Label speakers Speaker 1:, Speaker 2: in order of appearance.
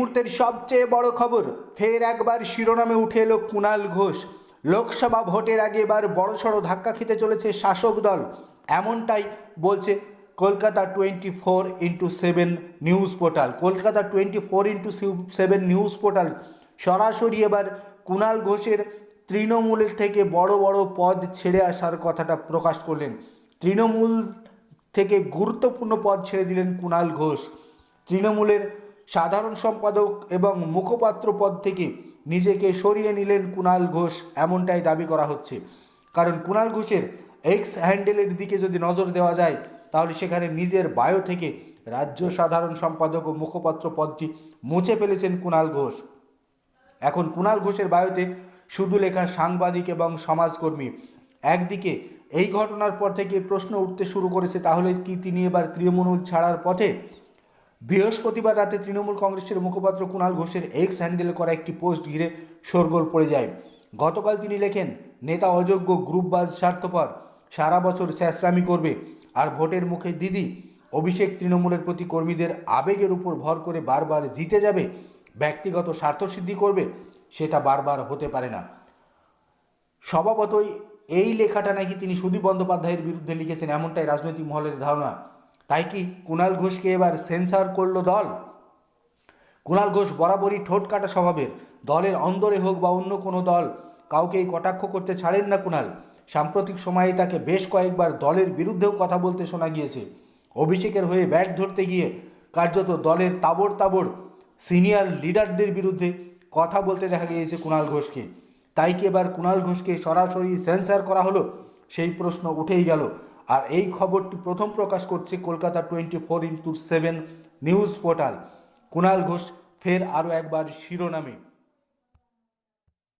Speaker 1: মুহূর্তের সবচেয়ে বড় খবর, ফের একবার শিরোনামে উঠে এলো কুণাল ঘোষ। লোকসভা ভোটের আগে এবার বড়সড় ধাক্কা খেতে চলেছে শাসক দল, এমনটাই বলছে Kolkata 24x7 news portal. Kolkata 24x7 news portal সরাসরি এবার কুণাল ঘোষের তৃণমূলের থেকে বড় বড় পদ ছেড়ে আসার কথাটা প্রকাশ করলেন। তৃণমূল থেকে গুরুত্বপূর্ণ পদ ছেড়ে দিলেন কুণাল ঘোষ। তৃণমূলের সাধারণ সম্পাদক এবং মুখপাত্র পদ থেকে নিজেকে সরিয়ে নিলেন কুণাল ঘোষ, এমনটাই দাবি করা হচ্ছে। কারণ কুণাল ঘোষের এক্স হ্যান্ডেলের দিকে যদি নজর দেওয়া যায়, তাহলে সেখানে নিজের বায়ো থেকে রাজ্য সাধারণ সম্পাদক ও মুখপাত্র পদটি মুছে ফেলেছেন কুণাল ঘোষ। এখন কুণাল ঘোষের বায়োতে শুধু লেখা সাংবাদিক এবং সমাজকর্মী। একদিকে এই ঘটনার পর থেকে প্রশ্ন উঠতে শুরু করেছে, তাহলে কি তিনি এবার তৃণমূল ছাড়ার পথে? বৃহস্পতিবার রাতে তৃণমূল কংগ্রেসের মুখপাত্র কুণাল ঘোষের এক্স হ্যান্ডেলে করা একটি পোস্ট ঘিরে শোরগোল পড়ে যায়। গতকাল তিনি লেখেন, নেতা অযোগ্য, গ্রুপবাজ, স্বার্থপর, সারা বছর স্যাঁচরামি করবে, আর ভোটের মুখে দিদি অভিষেক তৃণমূলের প্রতি কর্মীদের আবেগের উপর ভর করে বারবার জিতে যাবে, ব্যক্তিগত স্বার্থসিদ্ধি করবে, সেটা বারবার হতে পারে না। স্বভাবতই এই লেখাটা নাকি তিনি সুদীপ বন্দ্যোপাধ্যায়ের বিরুদ্ধে লিখেছেন, এমনটাই রাজনৈতিক মহলের ধারণা। তাই কি কুণাল ঘোষকে এবার সেন্সার করল দল? কুণাল ঘোষ বরাবরই ঠোঁট কাটা স্বভাবের। দলের অন্দরে হোক বা অন্য কোনো দল, কাউকেই কটাক্ষ করতে ছাড়েন না কুণাল। সাম্প্রতিক সময়ে তাকে বেশ কয়েকবার দলের বিরুদ্ধেও কথা বলতে শোনা গিয়েছে। অভিষেকের হয়ে ব্যাট ধরতে গিয়ে কার্যত দলের তাবড় সিনিয়র লিডারদের বিরুদ্ধে কথা বলতে দেখা গিয়েছে কুণাল ঘোষকে। তাই কি এবার কুণাল ঘোষকে সরাসরি সেন্সার করা হলো? সেই প্রশ্ন উঠেই গেল। আর এই খবরটি প্রথম প্রকাশ করছে Kolkata 24x7 news portal. Kunal Ghosh ফের আরও একবার শিরোনামে।